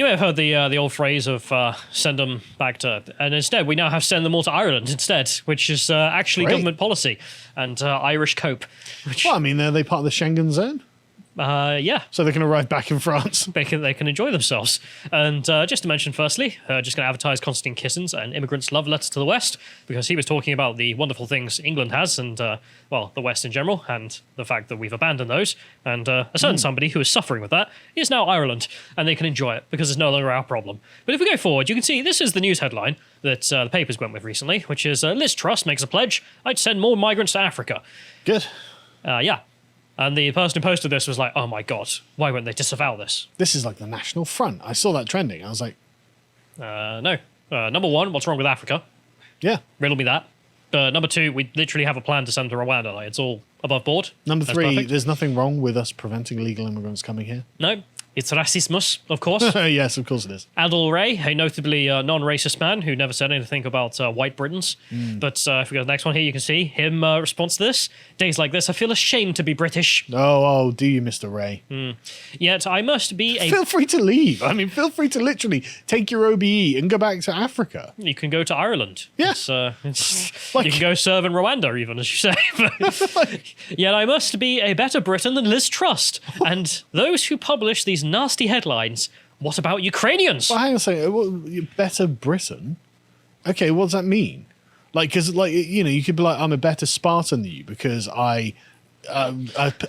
You may have heard the old phrase of send them back to... And instead, we now have send them all to Ireland instead, which is actually Great. government policy and Irish cope. Which, Well, I mean, are they part of the Schengen zone? yeah. So they can arrive back in France. They can enjoy themselves. And just to mention, firstly, just going to advertise Konstantin Kisin's An Immigrant's Love Letter to the West, because he was talking about the wonderful things England has and, well, the West in general, and the fact that we've abandoned those. And a certain somebody who is suffering with that is now Ireland, and they can enjoy it because it's no longer our problem. But if we go forward, you can see this is the news headline that the papers went with recently, which is Liz Truss makes a pledge, I'd send more migrants to Africa. Good. Yeah. And the person who posted this was like, oh my God, why won't they disavow this? This is like the National Front. I saw that trending. I was like, No. Number one, what's wrong with Africa? yeah. Riddle me that. Number two, we literally have a plan to send to Rwanda. Like, it's all above board. Number That's three, perfect. there's nothing wrong with us preventing illegal immigrants coming here. No, it's racismus, of course. Yes, of course it is. Adol Ray, a notably non-racist man who never said anything about white Britons. But if we go to the next one here, you can see him response to this. Days like this, I feel ashamed to be British. Oh, do you, Mr. Ray? Yet I must be a... Feel free to leave. I mean, feel free to literally take your OBE and go back to Africa. You can go to Ireland. Yeah. You can go serve in Rwanda, even, as you say. Yet I must be a better Briton than Liz Truss. And those who publish these nasty headlines, what about Ukrainians? Well, hang on a second. Well, better Britain? Okay, what does that mean? Like, because, like, you know, you could be like, I'm a better Spartan than you because I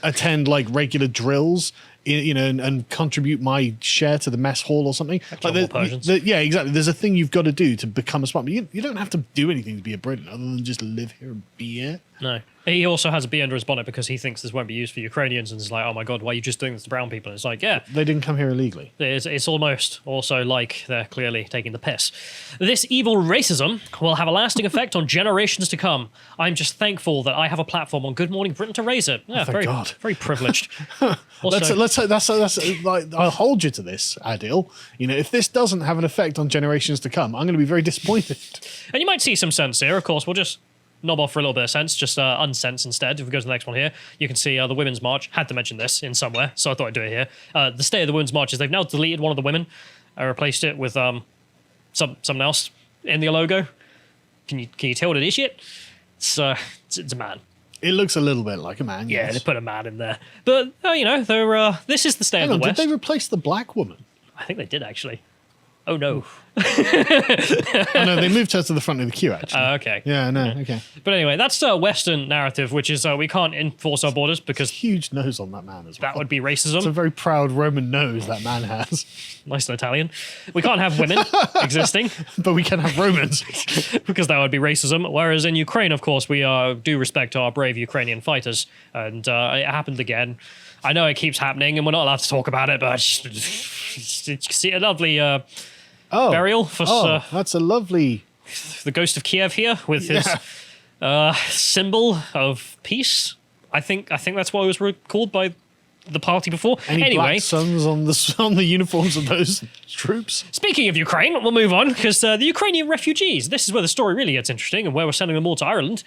attend, like, regular drills, you know, and contribute my share to the mess hall or something. Like Persians. Yeah, exactly. There's a thing you've got to do to become a Spartan. You don't have to do anything to be a Briton other than just live here and be here. No. He also has a bee under his bonnet because he thinks this won't be used for Ukrainians, and it's like, oh my God, why are you just doing this to brown people? And it's like, yeah. They didn't come here illegally. It's almost also like they're clearly taking the piss. This evil racism will have a lasting effect on generations to come. I'm just thankful that I have a platform on Good Morning Britain to raise it. Yeah, thank God. very privileged. Also, Let's that's like, I'll hold you to this, Adil. You know, if this doesn't have an effect on generations to come, I'm going to be very disappointed. and you might see some sense here. Of course, we'll just knob off for a little bit of sense, just unsense instead. If we go to the next one here, you can see the Women's March. Had to mention this in somewhere, so I thought I'd do it here. The state of the Women's March is they've now deleted one of the women. I replaced it with something else in the logo. Can you tell what it is yet? It's a man. It looks a little bit like a man. Yeah, yes. they put a man in there. But, you know, they're, this is the state Hang of on, the West. did they replace the black woman? I think they did, actually. Oh, no. Oh, no, they moved her to the front of the queue, actually. Okay. Yeah, no, okay. But anyway, that's the Western narrative, which is we can't enforce our borders because Huge nose on that man as well. that would be It's a racism. very proud Roman nose that man has. Nice and Italian. We can't have women existing But we can have Romans. because that would be racism. Whereas in Ukraine, of course, we do respect our brave Ukrainian fighters. And it happened again. I know it keeps happening and we're not allowed to talk about it, but it's a lovely burial for that's a lovely... the ghost of Kiev here with his symbol of peace. I think that's what it was called by the party before. Any anyway, black suns on the uniforms of those troops? speaking of Ukraine, we'll move on because the Ukrainian refugees. This is where the story really gets interesting and where we're sending them all to Ireland.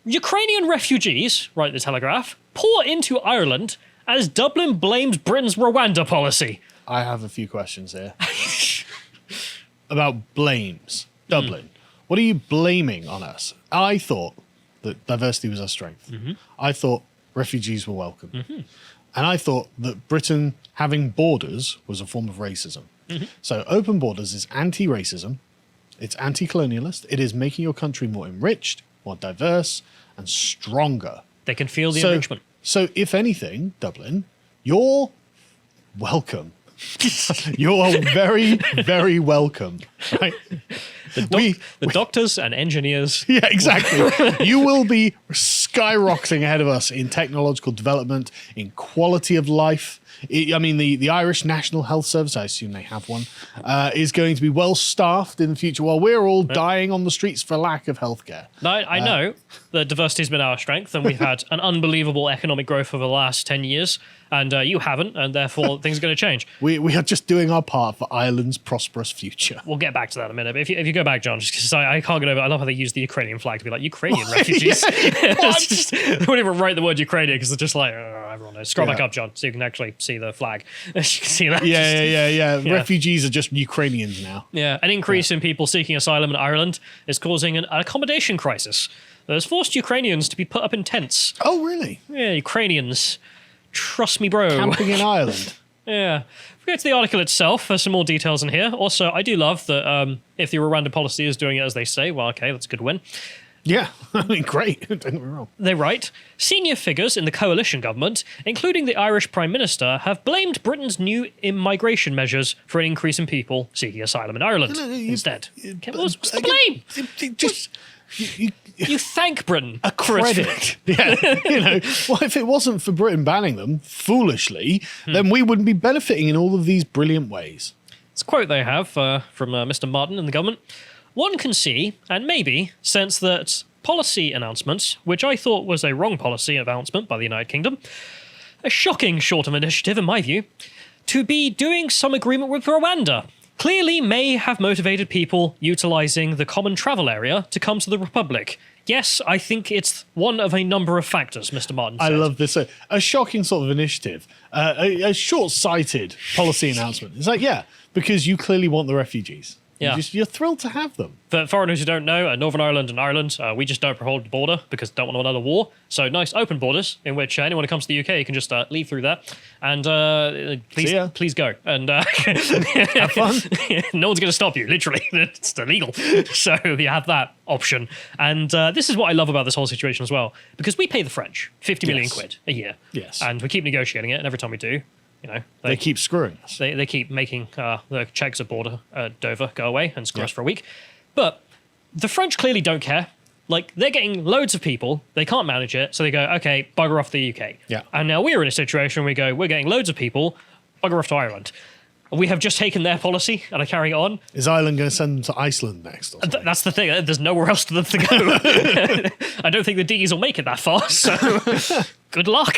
Ukrainian refugees, write the Telegraph, pour into Ireland as Dublin blames Britain's Rwanda policy. I have a few questions here. About blames. Dublin. What are you blaming on us? I thought that diversity was our strength. I thought refugees were welcome. And I thought that Britain having borders was a form of racism. So open borders is anti-racism. It's anti-colonialist. It is making your country more enriched, more diverse, and stronger. They can feel the enrichment. So if anything, Dublin, you're welcome. You're very, very welcome. Right? The doctors and engineers. Yeah, exactly. You will be skyrocketing ahead of us in technological development, in quality of life. I mean, the Irish National Health Service, I assume they have one, is going to be well staffed in the future while we're all dying on the streets for lack of healthcare. I know that diversity has been our strength and we've had an unbelievable economic growth over the last 10 years and you haven't, and therefore things are going to change. We are just doing our part for Ireland's prosperous future. We'll get back to that in a minute. But if you go back, John, just because I can't get over it. I love how they use the Ukrainian flag to be like, Ukrainian refugees. It's just, they won't even write the word Ukrainian because they're just like, everyone knows. Scroll back Yeah. up, John, so you can actually see the flag. You can see that. Yeah. Yeah. Refugees are just Ukrainians now. Yeah, an increase in people seeking asylum in Ireland is causing an accommodation crisis that has forced Ukrainians to be put up in tents. Oh, really? Yeah, Ukrainians. Trust me, bro. Camping in Ireland. Yeah. If we go to the article itself, there's some more details in here. Also, I do love that if the Rwanda policy is doing it as they say, well, okay, that's a good win. Yeah, I mean, great. Don't get me wrong. They write, senior figures in the coalition government, including the Irish Prime Minister, have blamed Britain's new immigration measures for an increase in people seeking asylum in Ireland instead. What's the blame? Just You thank Britain a for its- credit. Yeah, well, if it wasn't for Britain banning them foolishly, then we wouldn't be benefiting in all of these brilliant ways. It's a quote they have from Mr. Martin in the government. One can see, and maybe sense that policy announcements, which I thought was a wrong policy announcement by the United Kingdom, a shocking short of initiative in my view, to be doing some agreement with Rwanda, clearly may have motivated people utilising the common travel area to come to the Republic. Yes, I think it's one of a number of factors, Mr. Martin said. I love this. A shocking sort of initiative, a short-sighted policy announcement. It's like, yeah, because you clearly want the refugees. Yeah. You're thrilled to have them. For foreigners who don't know, Northern Ireland and Ireland, we just don't hold the border because don't want another war. So nice open borders in which anyone who comes to the UK can just leave through that. And please go. And Have fun. No one's going to stop you, literally. It's illegal. So you have that option. And this is what I love about this whole situation as well. Because we pay the French 50 million Yes. quid a year. Yes. And we keep negotiating it. And every time we do, They keep screwing us. they keep making the checks at border Dover go away and screw us for a week. But the French clearly don't care. Like, they're getting loads of people. They can't manage it. So they go, okay, bugger off the UK. Yeah. And now we're in a situation where we go, we're getting loads of people, bugger off to Ireland. We have just taken their policy and are carrying it on. Is Ireland going to send them to Iceland next? Or something? That's the thing. There's nowhere else for them to go. I don't think the D's will make it that far. So good luck.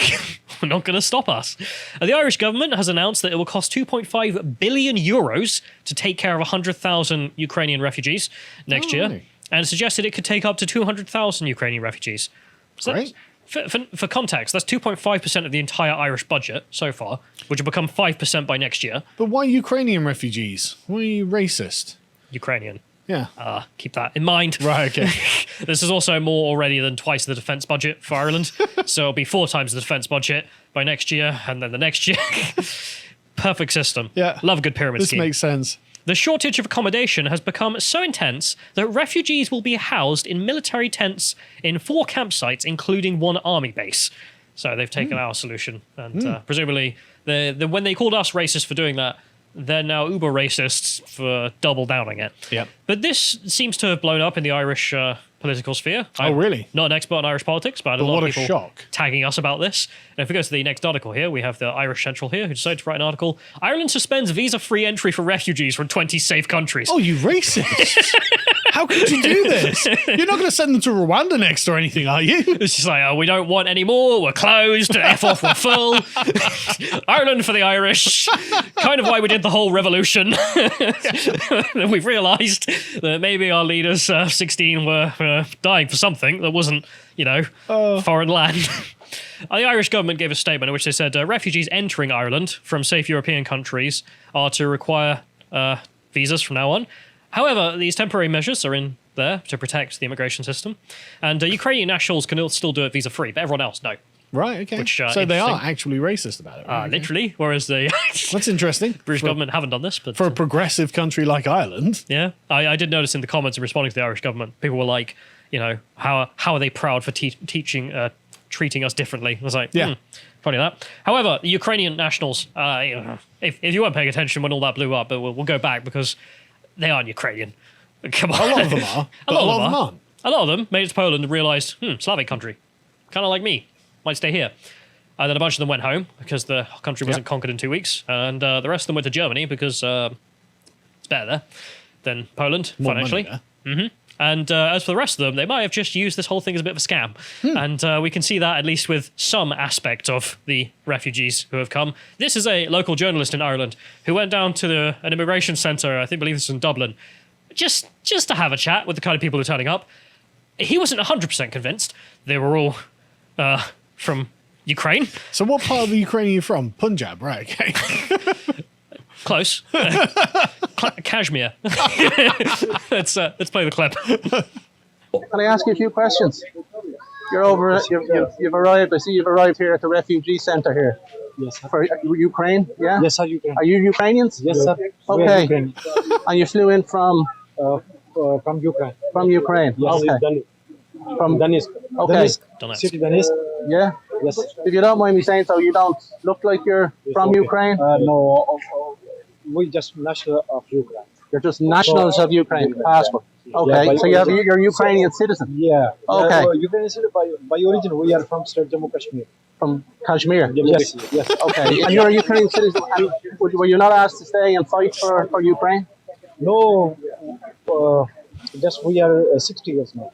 We're not going to stop us. The Irish government has announced that it will cost 2.5 billion euros to take care of 100,000 Ukrainian refugees next year. Really? And suggested it could take up to 200,000 Ukrainian refugees. So Great. For context, that's 2.5% of the entire Irish budget so far, which will become 5% by next year. But why Ukrainian refugees? Why are you racist? Ukrainian. Yeah. Keep that in mind. Right, okay. This is also more already than twice the defence budget for Ireland. So it'll be 4 times the defence budget by next year, and then the next year. Perfect system. Yeah. Love a good pyramid This scheme. makes sense. The shortage of accommodation has become so intense that refugees will be housed in military tents in 4 campsites, including 1 army base. So they've taken our solution. And presumably, when they called us racist for doing that, they're now uber racists for double downing it. Yep. But this seems to have blown up in the Irish political sphere. Oh, really? Not an expert on Irish politics, but I had a But lot what of a people shock. tagging us about this. And if we go to the next article here, we have the Irish Central here, who decided to write an article. Ireland suspends visa-free entry for refugees from 20 safe countries. Oh, you racist. How could you do this? You're not going to send them to Rwanda next or anything, are you? It's just like, oh, we don't want any more. We're closed. F off, we're full. Ireland for the Irish. Kind of why we did the whole revolution. We've realised that maybe our leaders, 16, were dying for something that wasn't, foreign land. The Irish government gave a statement in which they said refugees entering Ireland from safe European countries are to require visas from now on. However, these temporary measures are in there to protect the immigration system. And Ukrainian nationals can still do it visa-free, but everyone else, no. Right, okay. Which, so they are interesting. actually racist about it. Right? Okay. Literally, whereas the That's interesting. British government haven't done this. But For a progressive country like Ireland. yeah, I did notice in the comments in responding to the Irish government, people were like, how are they proud for treating us differently? I was like, Yeah. funny that. However, the Ukrainian nationals, if you weren't paying attention when all that blew up, but we'll go back because they aren't Ukrainian. Come on. A lot of them are, but a lot of them aren't. A lot of them made it to Poland and realised, Slavic country, kind of like me, might stay here. And then a bunch of them went home because the country wasn't conquered in 2 weeks. And the rest of them went to Germany because it's better there than Poland More financially. money there. And as for the rest of them, they might have just used this whole thing as a bit of a scam. And we can see that at least with some aspect of the refugees who have come. This is a local journalist in Ireland who went down to an immigration centre, I believe this is in Dublin, just to have a chat with the kind of people who are turning up. He wasn't 100% convinced. They were all from Ukraine. So what part of the Ukraine are you from? Punjab, right? Okay. Close. Kashmir. Let's play the clip. Can I ask you a few questions? You're over. You've arrived. I see you've arrived here at the refugee center here. Yes, sir. For Ukraine, yeah? Yes, sir, Ukraine. Are you Ukrainians? Yes, sir. We are Okay. Ukraine. And you flew in from From Ukraine. Ukraine? Yes. Okay. From Donetsk. Okay. Donetsk. City Donetsk. Yeah? Yes. If you don't mind me saying so, you don't look like you're from Okay. Ukraine? No, we just national of Ukraine. You're just nationals of Ukraine, passport. Okay, by so you're origin. Ukrainian citizen Yeah. Okay. Ukraine is by origin. We are from State Jammu Kashmir. from Kashmir? Yes. Yes. Okay, and you're a Ukrainian citizen. And were you not asked to stay and fight for Ukraine? No. Just we are 60 years now.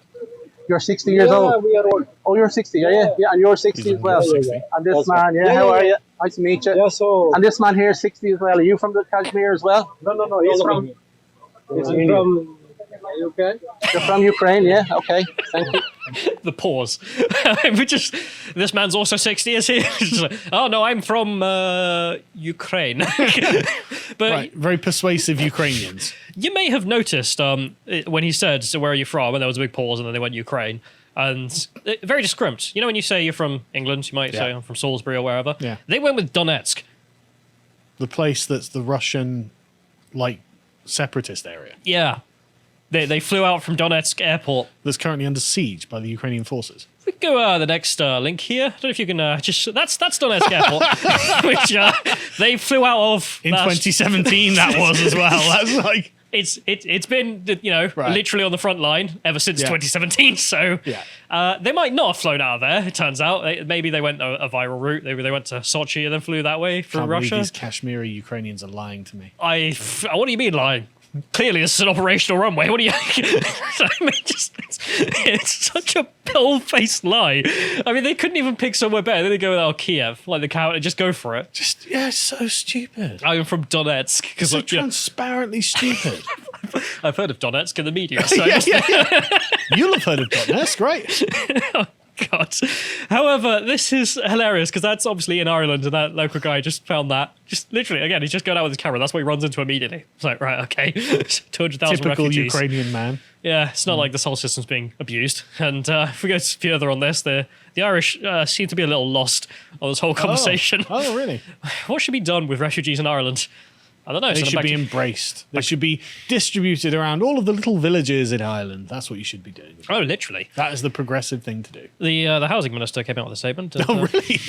You're 60 years old? We are old. Oh, you're 60, yeah, and you're 60 as well. Yeah. And this That's man, right. how are Yeah. you? Nice to meet you. Yeah. So. And this man here is 60 as well. Are you from the Kashmir as well? No. He's from. He's from UK. You're from Ukraine, yeah? Okay, thank you. The pause. This man's also 60, is he? Just like, oh no, I'm from Ukraine. But Right. Very persuasive Ukrainians. you may have noticed when he said, "So where are you from?" and there was a big pause, and then they went Ukraine, and very discriminant. You know, when you say you're from England, you might say Yeah. I'm from Salisbury or wherever. Yeah. They went with Donetsk. The place that's the Russian, separatist area Yeah. They flew out from Donetsk airport. that's currently under siege by the Ukrainian forces. We can go the next link here. I don't know if you can just... That's Donetsk airport, which they flew out of... In 2017, that was as well. That's like... It's been, Right. literally on the front line ever since Yeah. 2017. So Yeah. they might not have flown out of there, it turns out. Maybe they went a viral route. Maybe they went to Sochi and then flew that way through Can't believe Russia. these Kashmiri Ukrainians are lying to me. What do you mean lying? Clearly, this is an operational runway. What do you? It's such a pill-faced lie. I mean, they couldn't even pick somewhere better. Then they go with Kiev, like the cow, and just go for it. It's so stupid. I'm from Donetsk because So transparently stupid. I've heard of Donetsk in the media. So You'll have heard of Donetsk, right? God. However, this is hilarious because that's obviously in Ireland, and that local guy just found that. Just literally, again, he's just going out with his camera. That's what he runs into immediately. It's like, right, okay, 200,000 Typical refugees. Ukrainian man. Yeah, it's not like this whole system's being abused. And if we go further on this, the Irish seem to be a little lost on this whole conversation. Oh, really? What should be done with refugees in Ireland? I don't know. They Send them should back be to- embraced. They should be distributed around all of the little villages in Ireland. That's what you should be doing. Oh, literally. That is the progressive thing to do. The housing minister came out with a statement. And, Oh, really?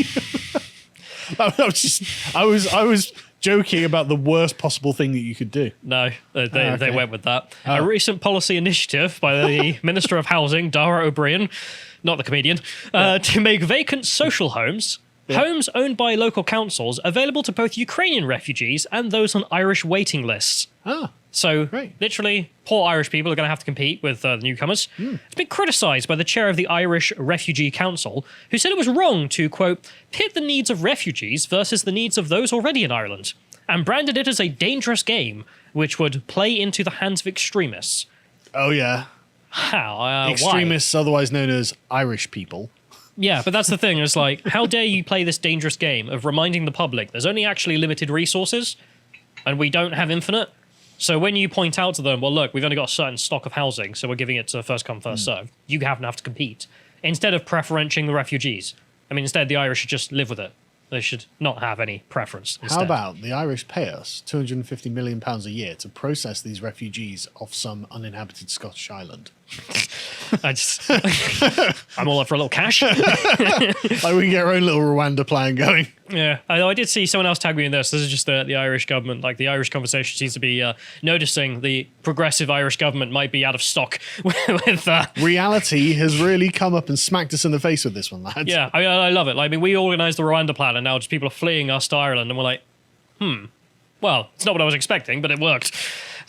I was joking about the worst possible thing that you could do. No, they okay. went with that. Oh. A recent policy initiative by the Minister of Housing, Dara O'Brien, not the comedian, to make vacant social homes, homes owned by local councils, available to both Ukrainian refugees and those on Irish waiting lists. Ah, So, Great. literally, poor Irish people are going to have to compete with the newcomers. It's been criticised by the chair of the Irish Refugee Council, who said it was wrong to, quote, pit the needs of refugees versus the needs of those already in Ireland, and branded it as a dangerous game which would play into the hands of extremists. oh yeah. How? Why? Extremists, otherwise known as Irish people. Yeah, but that's the thing. It's like, how dare you play this dangerous game of reminding the public there's only actually limited resources, and we don't have infinite. So when you point out to them, well, look, we've only got a certain stock of housing, so we're giving it to first come, first serve. You have to compete. Instead of preferential the refugees. I mean, instead, the Irish should just live with it. They should not have any preference. Instead. How about the Irish pay us £250 million a year to process these refugees off some uninhabited Scottish island? I'm all up for a little cash. Like we can get our own little Rwanda plan going. Yeah, I did see someone else tag me in this. This is just the Irish government. Like the Irish conversation seems to be noticing the progressive Irish government might be out of stock with. Reality has really come up and smacked us in the face with this one, lads. Yeah, I love it. Like, I mean, we organised the Rwanda plan, and now just people are fleeing us to Ireland, and we're like, well, it's not what I was expecting, but it worked.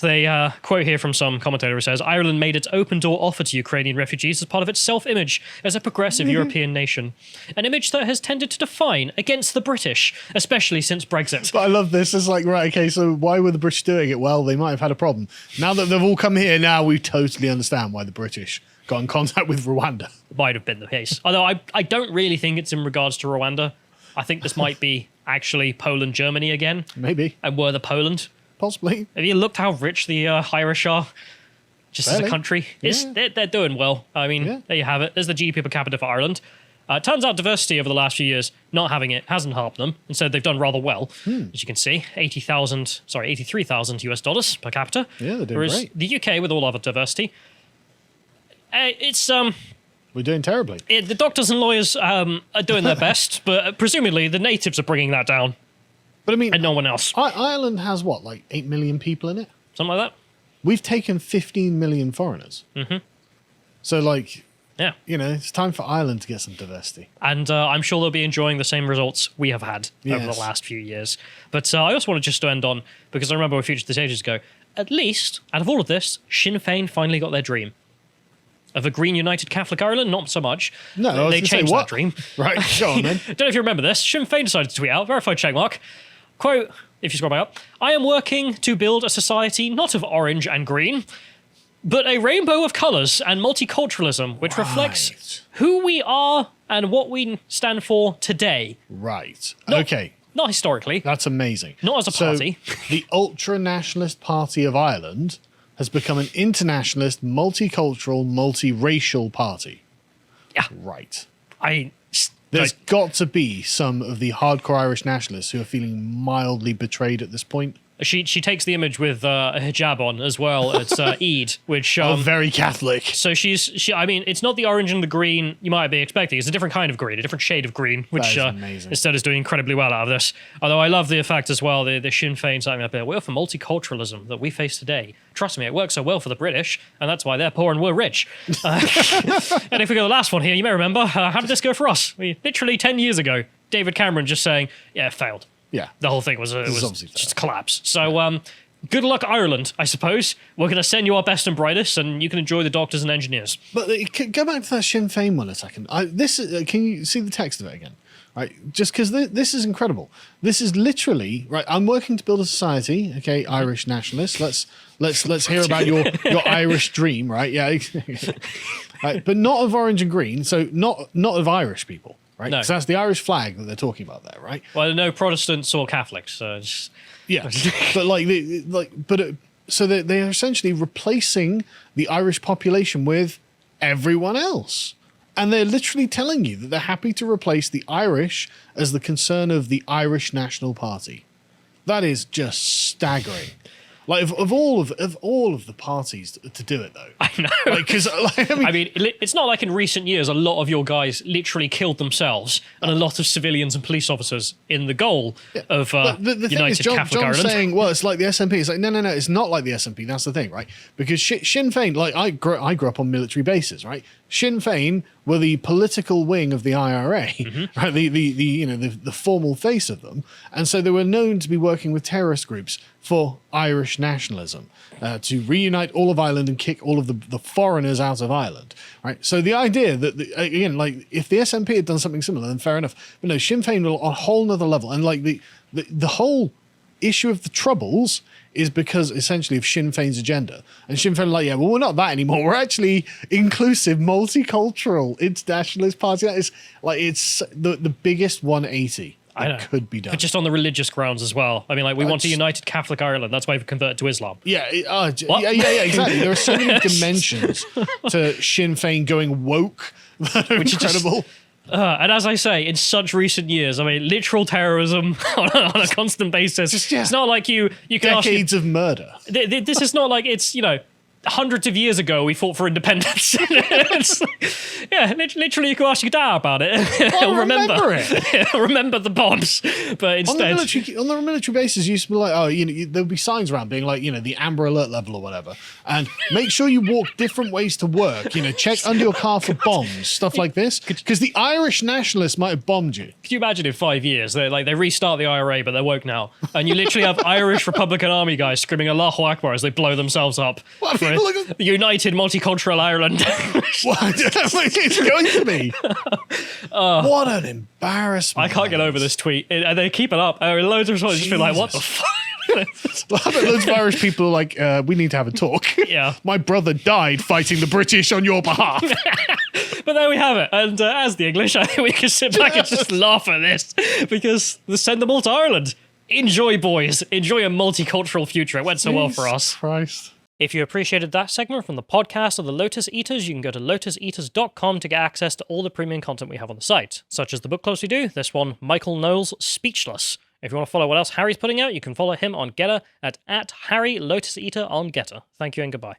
They quote here from some commentator who says, Ireland made its open door offer to Ukrainian refugees as part of its self-image as a progressive European nation. An image that has tended to define against the British, especially since Brexit. But I love this. It's like, right, okay, so why were the British doing it? Well, they might have had a problem. Now that they've all come here, now we totally understand why the British got in contact with Rwanda. Might have been the case. Although I don't really think it's in regards to Rwanda. I think this might be actually Poland, Germany again. Maybe. And were the Poland. Possibly. Have you looked how rich the Irish are? Just as a Fairly. country. They're doing well. I mean, there you have it. There's the GDP per capita for Ireland. Turns out diversity over the last few years, not having it, hasn't helped them. Instead, they've done rather well. As you can see, $83,000 US dollars per capita. Yeah, they're doing Whereas great. the UK, with all other diversity, it's We're doing terribly. the doctors and lawyers are doing their best, but presumably the natives are bringing that down, But I mean, and no one else. Ireland has what, like 8 million people in it? Something like that. We've taken 15 million foreigners. Mm-hmm. So, like, Yeah. you know, it's time for Ireland to get some diversity. And I'm sure they'll be enjoying the same results we have had over Yes. the last few years. But I also wanted just to end on, because I remember we featured this ages ago, at least, out of all of this, Sinn Fein finally got their dream. Of a green united Catholic Ireland, not so much. No, I was they gonna say, changed what? that dream. Right, go on then. Don't know if you remember this. Sinn Fein decided to tweet out, verified checkmark, quote, if you scroll back up, I am working to build a society not of orange and green, but a rainbow of colours and multiculturalism, which reflects Right. who we are and what we stand for today. Right. Not- Okay. Not historically. That's amazing. Not as a party. So, the ultra-nationalist party of Ireland has become an internationalist, multicultural, multiracial party. Yeah. Right. There's There's got to be some of the hardcore Irish nationalists who are feeling mildly betrayed at this point. she takes the image with a hijab on as well. It's Eid, which Very Catholic. so I mean, it's not the orange and the green you might be expecting. It's a different kind of green, a different shade of green, which That is amazing. instead is doing incredibly well out of this. Although I love the fact as well, the Sinn Fein something up there. We're for multiculturalism that we face today. Trust me, it works so well for the British, and that's why they're poor and we're rich. And if we go to the last one here, you may remember, how did this go for us? Literally 10 years ago, David Cameron just saying, yeah, it failed. Yeah. The whole thing was obviously just a collapse. So, good luck, Ireland, I suppose. We're going to send you our best and brightest, and you can enjoy the doctors and engineers. But go back to that Sinn Fein one a second. Can you see the text of it again? Right, just because this is incredible. This is literally right. I'm working to build a society. Okay, Irish nationalists. Let's hear about your Irish dream. Right, yeah. Right, but not of orange and green. So not of Irish people. Right, No. so that's the Irish flag that they're talking about there. Right. Well, no Protestants or Catholics. So Yeah, but so they're essentially replacing the Irish population with everyone else, and they're literally telling you that they're happy to replace the Irish as the concern of the Irish National Party. That is just staggering. Like of all of the parties to do it though, I know. because I mean, it's not like in recent years a lot of your guys literally killed themselves, and a lot of civilians and police officers in the goal of But the thing United is, Catholic John's Ireland. saying, well, it's like the SNP. It's like, no, it's not like the SNP. That's the thing, right? Because Sinn Fein, like I grew up on military bases, right? Sinn Fein were the political wing of the IRA, right? The formal face of them, and so they were known to be working with terrorist groups for Irish nationalism, to reunite all of Ireland and kick all of the foreigners out of Ireland, right? So the idea that, again, like if the SNP had done something similar, then fair enough. But no, Sinn Fein were on a whole nother level. And like the whole issue of the Troubles is because essentially of Sinn Féin's agenda. And Sinn Féin are like, yeah, well, we're not that anymore. We're actually inclusive, multicultural, internationalist party. That is like, it's the biggest 180. I know. That could be done. But just on the religious grounds as well. I mean, like, we want a united Catholic Ireland. That's why we've converted to Islam. Yeah, What? yeah, exactly. There are so many dimensions to Sinn Féin going woke that are incredible. And as I say, in such recent years, I mean, literal terrorism on a constant basis. Yeah. It's not like you can ask... Decades of murder. This is not like it's, hundreds of years ago we fought for independence. It's like, yeah, literally you can ask your dad about it. He'll remember it. He'll remember the bombs. But instead... On the military bases, you used to be like, there'll be signs around being like, the Amber Alert level or whatever. And make sure you walk different ways to work. Check under your car for bombs, stuff like this. Because the Irish nationalists might have bombed you. Could you imagine in 5 years, they restart the IRA, but they're woke now. And you literally have Irish Republican Army guys screaming Allahu Akbar as they blow themselves up. What, for people look at- the united multicultural Ireland. What? It's going to be. What an embarrassment. I can't get over this tweet. And they keep it up. Loads of responses just be like, what the fuck? Loads of Irish people are like, we need to have a talk. Yeah. My brother died fighting the British on your behalf. But there we have it. And as the English, I think we can sit back and just laugh at this because send them all to Ireland. Enjoy, boys. Enjoy a multicultural future. It went so well for us. Christ. If you appreciated that segment from the podcast of the Lotus Eaters, you can go to lotuseaters.com to get access to all the premium content we have on the site, such as the book clubs we do, this one, Michael Knowles' Speechless. If you want to follow what else Harry's putting out, you can follow him on Getter at Harry Lotus Eater on Getter. Thank you and goodbye.